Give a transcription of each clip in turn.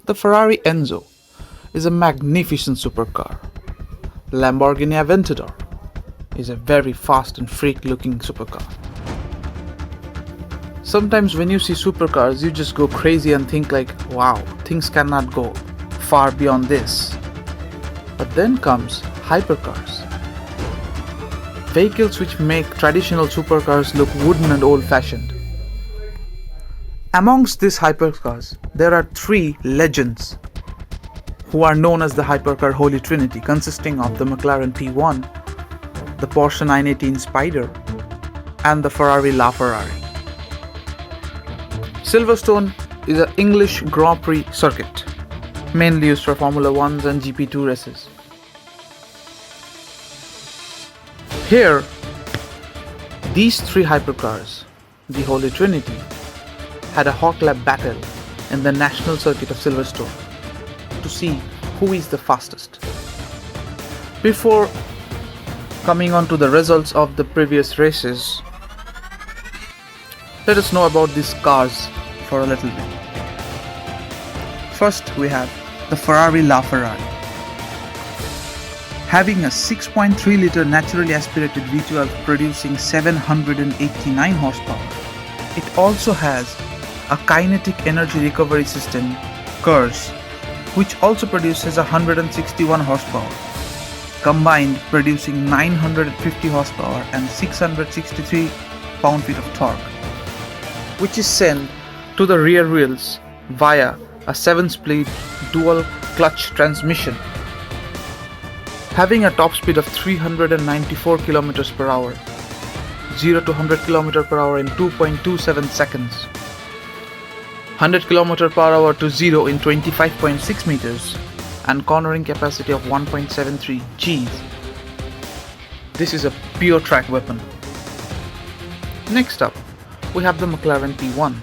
The Ferrari Enzo is a magnificent supercar. The Lamborghini Aventador is a very fast and freak-looking supercar. Sometimes when you see supercars, you just go crazy and think like, wow, things cannot go far beyond this. But then comes hypercars. Vehicles which make traditional supercars look wooden and old-fashioned. Amongst these hypercars, there are three legends who are known as the hypercar Holy Trinity, consisting of the McLaren P1, the Porsche 918 Spyder, and the Ferrari LaFerrari. Silverstone is an English Grand Prix circuit, mainly used for Formula 1s and GP2 races. Here, these three hypercars, the Holy Trinity, had a hot lap battle in the national circuit of Silverstone to see who is the fastest. Before coming on to the results of the previous races, let us know about these cars for a little bit. First, we have the Ferrari LaFerrari. Having a 6.3 litre naturally aspirated V12 producing 789 horsepower, it also has a kinetic energy recovery system, KERS, which also produces 161 horsepower, combined producing 950 horsepower and 663 pound-feet of torque, which is sent to the rear wheels via a 7-speed dual clutch transmission. Having a top speed of 394 km per hour, 0 to 100 km per hour in 2.27 seconds, 100 km per hour to 0 in 25.6 meters, and cornering capacity of 1.73 Gs. This is a pure track weapon. Next up, we have the McLaren P1.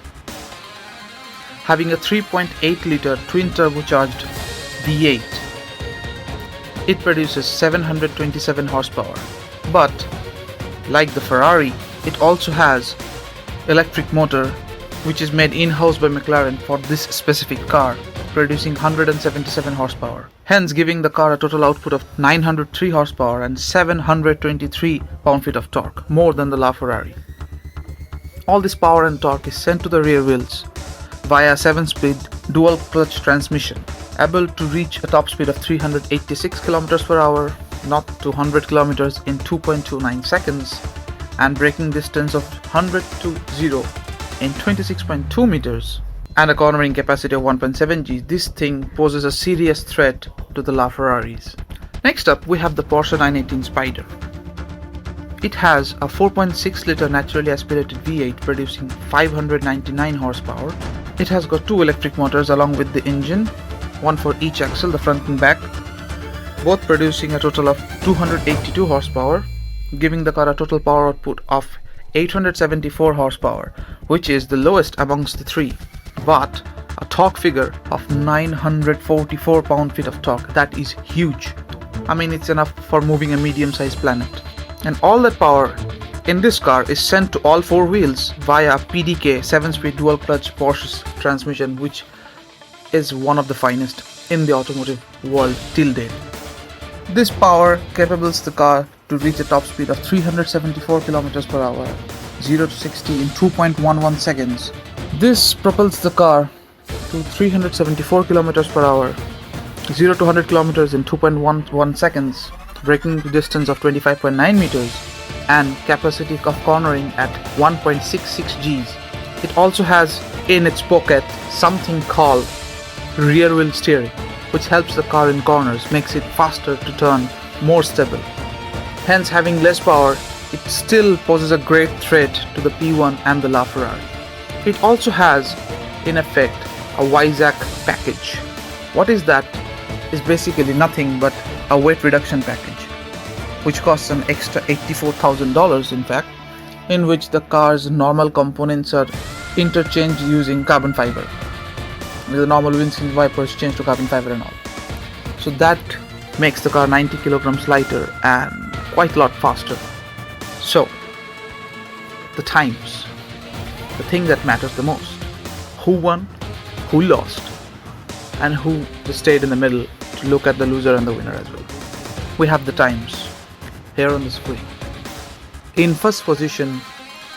Having a 3.8 litre twin turbocharged V8, it produces 727 horsepower, but like the Ferrari, it also has electric motor which is made in-house by McLaren for this specific car, producing 177 horsepower, hence giving the car a total output of 903 horsepower and 723 pound-feet of torque, more than the LaFerrari. All this power and torque is sent to the rear wheels via a 7-speed dual clutch transmission, able to reach a top speed of 386 km per hour, not to 100 km in 2.29 seconds, and braking distance of 100 to 0 in 26.2 meters, and a cornering capacity of 1.7 G. This thing poses a serious threat to the LaFerraris. Next up, we have the Porsche 918 Spyder. It has a 4.6 litre naturally aspirated V8 producing 599 horsepower. It has got two electric motors along with the engine, one for each axle, the front and back, both producing a total of 282 horsepower, giving the car a total power output of 874 horsepower, which is the lowest amongst the three, but a torque figure of 944 pound-feet of torque. That is huge. I mean, it's enough for moving a medium-sized planet. And all that power in this car is sent to all four wheels via a PDK 7-speed dual clutch Porsche transmission, which is one of the finest in the automotive world till date. This power capables the car to reach a top speed of 374 km per hour, 0 to 60 in 2.11 seconds. This propels the car to 374 km per hour, 0 to 100 km in 2.11 seconds, braking distance of 25.9 meters, and capacity of cornering at 1.66 Gs. It also has in its pocket something called rear wheel steering, which helps the car in corners, makes it faster to turn, more stable. Hence, having less power, it still poses a great threat to the P1 and the LaFerrari. It also has, in effect, a WISAC package. What is that? Is basically nothing but a weight reduction package, which costs an extra $84,000 in fact, in which the car's normal components are interchanged using carbon fiber. The normal windshield wipers change to carbon fiber and all. So that makes the car 90 kilograms lighter and quite a lot faster. So, the times, the thing that matters the most. Who won? Who lost? and who stayed in the middle to look at the loser and the winner as well. We have the times here on the screen. In first position,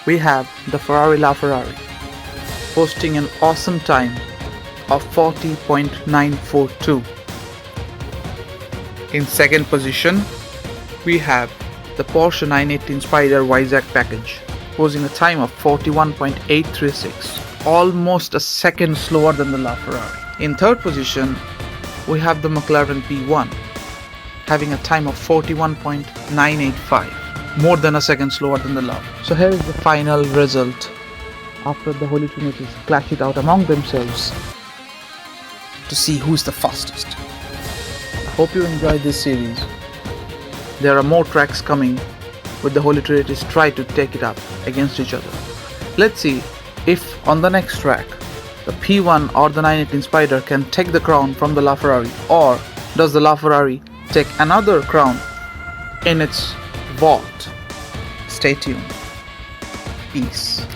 we have the Ferrari LaFerrari, posting an awesome time of 40.942. In second position, we have the Porsche 918 Spyder Vizag package, posing a time of 41.836, almost a second slower than the LaFerrari. In third position, we have the McLaren P1, having a time of 41.985, more than a second slower than the LaFerrari. So here is the final result after the Holy Trinity clash it out among themselves to see who's the fastest. I hope you enjoyed this series. There are more tracks coming with the Holy Trinities try to take it up against each other. Let's see if on the next track the P1 or the 918 Spyder can take the crown from the LaFerrari, or does the LaFerrari take another crown in its vault. Stay tuned. Peace.